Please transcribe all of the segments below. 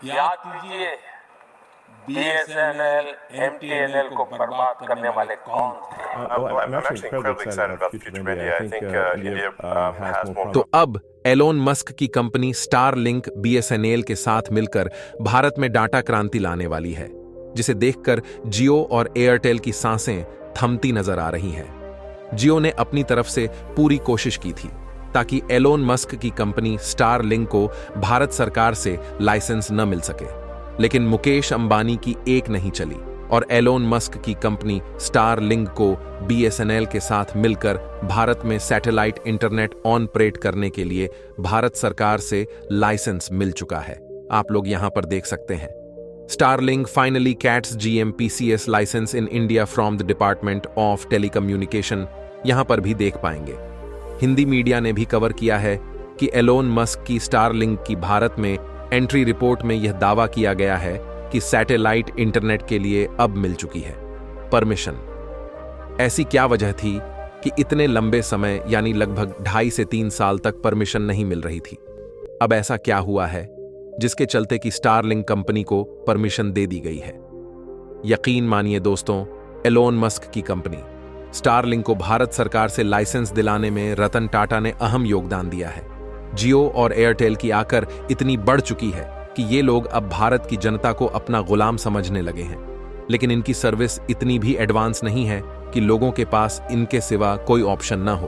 याद कीजिए, BSNL, MTNL को बर्बाद करने वाले कौन थे? I'm actually incredibly excited about the future of India. I think India has more तो अब एलोन मस्क की कंपनी स्टारलिंक बीएसएनएल के साथ मिलकर भारत में डाटा क्रांति लाने वाली है, जिसे देखकर जियो और एयरटेल की सांसें थमती नजर आ रही हैं। जियो ने अपनी तरफ से पूरी कोशिश की थी ताकि एलोन मस्क की कंपनी स्टारलिंक को भारत सरकार से लाइसेंस न मिल सके, लेकिन मुकेश अंबानी की एक नहीं चली और एलोन मस्क की कंपनी स्टारलिंक को बीएसएनएल के साथ मिलकर भारत में सैटेलाइट इंटरनेट ऑपरेट करने के लिए भारत सरकार से लाइसेंस मिल चुका है। आप लोग यहां पर देख सकते हैं। Starlink finally gets GMPCS license in India from the Department of Telecommunication, यहां पर भी देख पाएंगे। हिंदी मीडिया ने भी कवर किया है कि एलोन मस्क की स्टारलिंक की भारत में एंट्री रिपोर्ट में यह दावा किया गया है कि सैटेलाइट इंटरनेट के लिए अब मिल चुकी है परमिशन। ऐसी क्या वजह थी कि इतने लंबे समय यानी लगभग 2.5 से 3 साल तक परमिशन नहीं मिल रही थी? अब ऐसा क्या हुआ है जिसके चलते कि स्टारलिंक कंपनी को परमिशन दे दी गई है? यकीन मानिए दोस्तों, एलोन मस्क की कंपनी स्टारलिंक को भारत सरकार से लाइसेंस दिलाने में रतन टाटा ने अहम योगदान दिया है। जियो और एयरटेल की आकर इतनी बढ़ चुकी है कि ये लोग अब भारत की जनता को अपना गुलाम समझने लगे हैं, लेकिन इनकी सर्विस इतनी भी एडवांस नहीं है कि लोगों के पास इनके सिवा कोई ऑप्शन न हो।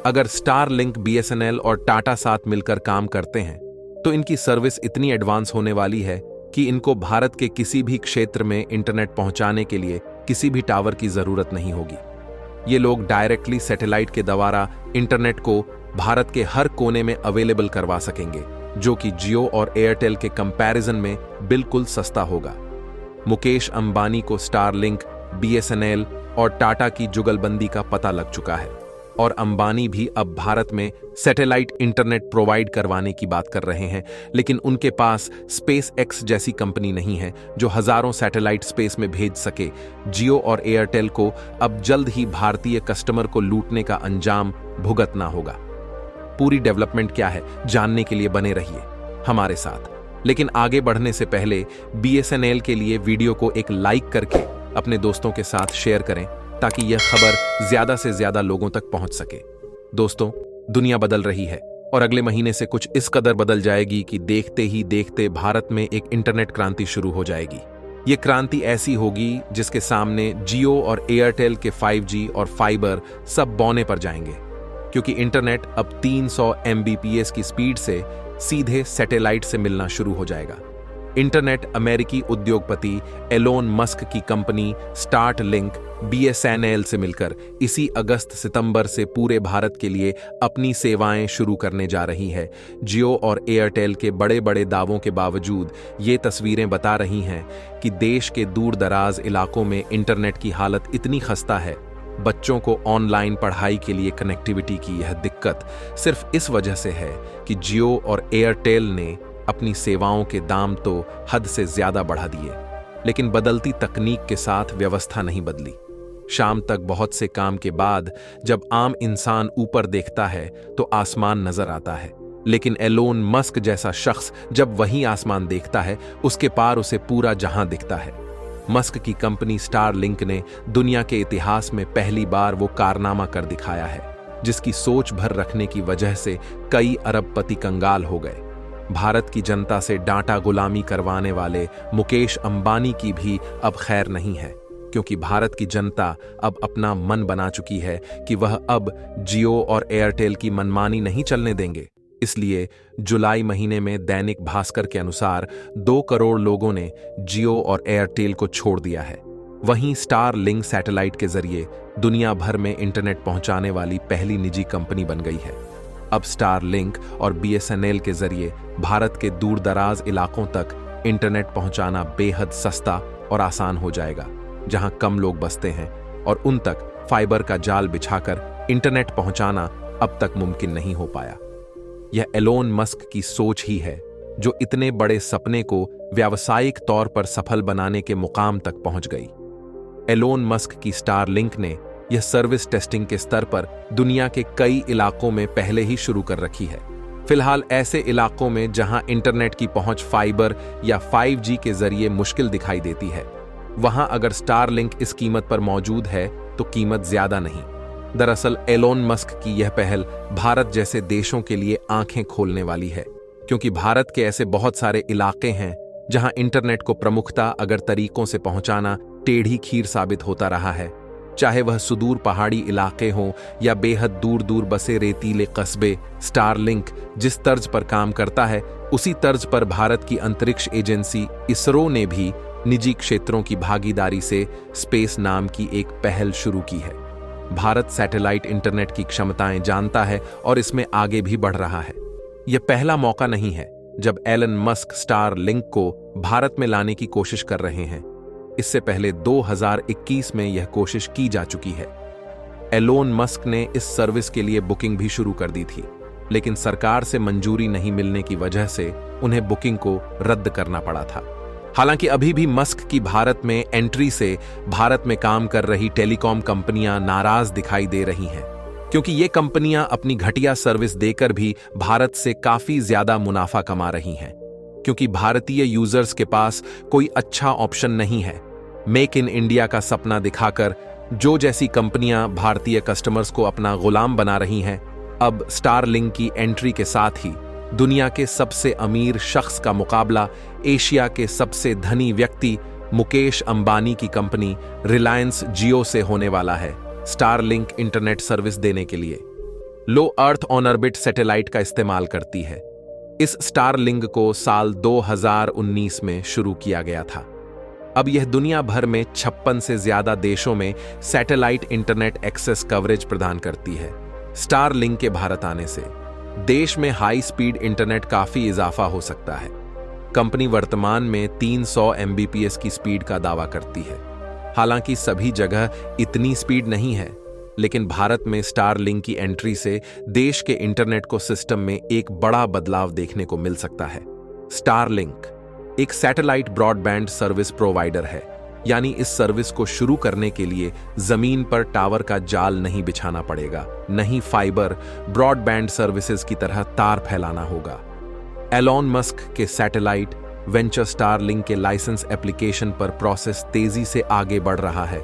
अगर स्टारलिंक, बीएसएनएल और टाटा साथ मिलकर काम करते हैं तो इनकी सर्विस इतनी एडवांस होने वाली है कि इनको भारत के किसी भी क्षेत्र में इंटरनेट पहुंचाने के लिए किसी भी टावर की जरूरत नहीं होगी। ये लोग डायरेक्टली सैटेलाइट के द्वारा इंटरनेट को भारत के हर कोने में अवेलेबल करवा सकेंगे, जो कि जियो और एयरटेल के कंपैरिजन में बिल्कुल सस्ता होगा। मुकेश अंबानी को स्टारलिंक, बीएसएनएल और टाटा की जुगलबंदी का पता लग चुका है और अंबानी भी अब भारत में सैटेलाइट इंटरनेट प्रोवाइड करवाने की बात कर रहे हैं, लेकिन उनके पास स्पेस एक्स जैसी कंपनी नहीं है जो हजारों सैटेलाइट स्पेस में भेज सके। जियो और एयरटेल को अब जल्द ही भारतीय कस्टमर को लूटने का अंजाम भुगतना होगा। पूरी डेवलपमेंट क्या है जानने के लिए बने रहिए हमारे साथ, लेकिन आगे बढ़ने से पहले बीएसएनएल के लिए वीडियो को एक लाइक करके अपने दोस्तों के साथ शेयर करें ताकि यह खबर ज्यादा से ज्यादा लोगों तक पहुंच सके। दोस्तों, दुनिया बदल रही है और अगले महीने से कुछ इस कदर बदल जाएगी कि देखते ही देखते भारत में एक इंटरनेट क्रांति शुरू हो जाएगी। यह क्रांति ऐसी होगी जिसके सामने जियो और एयरटेल के 5G और फाइबर सब बौने पर जाएंगे, क्योंकि इंटरनेट अब 300 Mbps की स्पीड से सीधे सैटेलाइट से मिलना शुरू हो जाएगा। इंटरनेट अमेरिकी उद्योगपति एलोन मस्क की कंपनी स्टारलिंक बीएसएनएल से मिलकर इसी अगस्त-सितंबर से पूरे भारत के लिए अपनी सेवाएं शुरू करने जा रही है। जियो और एयरटेल के बड़े बड़े दावों के बावजूद ये तस्वीरें बता रही हैं कि देश के दूर दराज इलाकों में इंटरनेट की हालत इतनी खस्ता है। बच्चों को ऑनलाइन पढ़ाई के लिए कनेक्टिविटी की यह दिक्कत सिर्फ इस वजह से है कि जियो और एयरटेल ने अपनी सेवाओं के दाम तो हद से ज्यादा बढ़ा दिए, लेकिन बदलती तकनीक के साथ व्यवस्था नहीं बदली। शाम तक बहुत से काम के बाद जब आम इंसान ऊपर देखता है तो आसमान नजर आता है, लेकिन एलोन मस्क जैसा शख्स जब वही आसमान देखता है उसके पार उसे पूरा जहां दिखता है। मस्क की कंपनी स्टारलिंक ने दुनिया के इतिहास में पहली बार वो कारनामा कर दिखाया है जिसकी सोच भर रखने की वजह से कई अरबपति कंगाल हो गए। भारत की जनता से डाटा गुलामी करवाने वाले मुकेश अंबानी की भी अब खैर नहीं है, क्योंकि भारत की जनता अब अपना मन बना चुकी है कि वह अब जियो और एयरटेल की मनमानी नहीं चलने देंगे। इसलिए जुलाई महीने में दैनिक भास्कर के अनुसार 2 करोड़ लोगों ने जियो और एयरटेल को छोड़ दिया है। वहीं स्टारलिंक सैटेलाइट के जरिए दुनिया भर में इंटरनेट पहुंचाने वाली पहली निजी कंपनी बन गई है। अब स्टारलिंक और बीएसएनएल के जरिए भारत के दूर दराज इलाकों तक इंटरनेट पहुंचाना बेहद सस्ता और आसान हो जाएगा, जहां कम लोग बसते हैं और उन तक फाइबर का जाल बिछाकर इंटरनेट पहुंचाना अब तक मुमकिन नहीं हो पाया। यह एलोन मस्क की सोच ही है जो इतने बड़े सपने को व्यावसायिक तौर पर सफल बनाने के मुकाम तक पहुंच गई। एलोन मस्क की स्टारलिंक ने यह सर्विस टेस्टिंग के स्तर पर दुनिया के कई इलाकों में पहले ही शुरू कर रखी है। फिलहाल ऐसे इलाकों में जहां इंटरनेट की पहुंच फाइबर या 5G के जरिए मुश्किल दिखाई देती है, वहां अगर स्टारलिंक इस कीमत पर मौजूद है तो कीमत ज्यादा नहीं। दरअसल एलोन मस्क की यह पहल भारत जैसे देशों के लिए आंखें खोलने वाली है, क्योंकि भारत के ऐसे बहुत सारे इलाके हैं जहां इंटरनेट को प्रमुखता अगर तरीकों से पहुंचाना टेढ़ी खीर साबित होता रहा है, चाहे वह सुदूर पहाड़ी इलाके हों या बेहद दूर दूर बसे रेतीले कस्बे। स्टारलिंक जिस तर्ज पर काम करता है, उसी तर्ज पर भारत की अंतरिक्ष एजेंसी इसरो ने भी निजी क्षेत्रों की भागीदारी से स्पेस नाम की एक पहल शुरू की है। भारत सैटेलाइट इंटरनेट की क्षमताएं जानता है और इसमें आगे भी बढ़ रहा है। यह पहला मौका नहीं है जब एलन मस्क स्टारलिंक को भारत में लाने की कोशिश कर रहे हैं। इससे पहले 2021 में यह कोशिश की जा चुकी है। एलोन मस्क ने इस सर्विस के लिए बुकिंग भी शुरू कर दी थी, लेकिन सरकार से मंजूरी नहीं मिलने की वजह से उन्हें बुकिंग को रद्द करना पड़ा था। हालांकि अभी भी मस्क की भारत में एंट्री से भारत में काम कर रही टेलीकॉम कंपनियां नाराज दिखाई दे रही हैं, क्योंकि ये कंपनियां अपनी घटिया सर्विस देकर भी भारत से काफी ज्यादा मुनाफा कमा रही हैं, क्योंकि भारतीय यूजर्स के पास कोई अच्छा ऑप्शन नहीं है। मेक इन इंडिया का सपना दिखाकर जो जैसी कंपनियां भारतीय कस्टमर्स को अपना गुलाम बना रही हैं, अब स्टारलिंक की एंट्री के साथ ही दुनिया के सबसे अमीर शख्स का मुकाबला एशिया के सबसे धनी व्यक्ति मुकेश अंबानी की कंपनी रिलायंस जियो से होने वाला है। स्टारलिंक इंटरनेट सर्विस देने के लिए लो अर्थ ऑन ऑर्बिट सैटेलाइट का इस्तेमाल करती है। इस स्टारलिंक को साल 2019 में शुरू किया गया था। अब यह दुनिया भर में 56 से ज्यादा देशों में सैटेलाइट इंटरनेट एक्सेस कवरेज प्रदान करती है। स्टारलिंक के भारत आने से देश में हाई स्पीड इंटरनेट काफी इजाफा हो सकता है। कंपनी वर्तमान में 300 Mbps की स्पीड का दावा करती है। हालांकि सभी जगह इतनी स्पीड नहीं है, लेकिन भारत में स्टारलिंक की एंट्री से देश के इंटरनेट को सिस्टम में एक बड़ा बदलाव देखने को मिल सकता है। स्टारलिंक एक सैटेलाइट ब्रॉडबैंड सर्विस प्रोवाइडर है, यानी इस सर्विस को शुरू करने के लिए जमीन पर टावर का जाल नहीं बिछाना पड़ेगा, नहीं फाइबर ब्रॉडबैंड सर्विसेज की तरह तार फैलाना होगा। एलोन मस्क के सैटेलाइट वेंचर स्टारलिंक के लाइसेंस एप्लीकेशन पर प्रोसेस तेजी से आगे बढ़ रहा है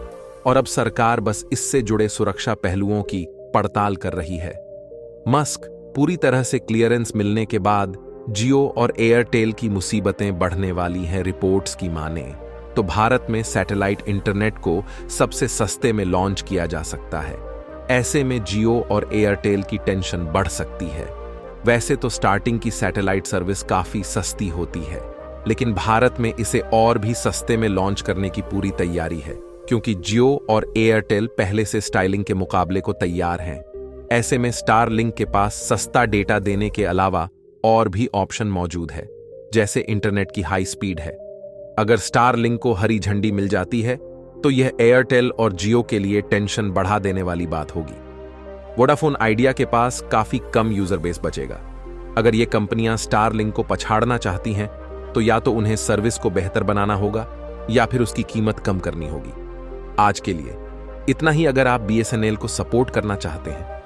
और अब सरकार बस इससे जुड़े सुरक्षा पहलुओं की पड़ताल कर रही है। मस्क पूरी तरह से क्लियरेंस मिलने के बाद जियो और एयरटेल की मुसीबतें बढ़ने वाली हैं। रिपोर्ट्स की माने तो भारत में सैटेलाइट इंटरनेट को सबसे सस्ते में लॉन्च किया जा सकता है। ऐसे में जियो और एयरटेल की टेंशन बढ़ सकती है। वैसे तो स्टार्टिंग की सैटेलाइट सर्विस काफी सस्ती होती है, लेकिन भारत में इसे और भी सस्ते में लॉन्च करने की पूरी तैयारी है, क्योंकि जियो और एयरटेल पहले से स्टारलिंक के मुकाबले को तैयार हैं। ऐसे में स्टारलिंक के पास सस्ता डेटा देने के अलावा और भी ऑप्शन मौजूद है, जैसे इंटरनेट की हाई स्पीड है। अगर स्टारलिंक को हरी झंडी मिल जाती है तो यह एयरटेल और जियो के लिए टेंशन बढ़ा देने वाली बात होगी। वोडाफोन आइडिया के पास काफी कम यूजर बेस बचेगा। अगर ये कंपनियां स्टारलिंक को पछाड़ना चाहती हैं तो या तो उन्हें सर्विस को बेहतर बनाना होगा या फिर उसकी कीमत कम करनी होगी। आज के लिए इतना ही। अगर आप BSNL को सपोर्ट करना चाहते हैं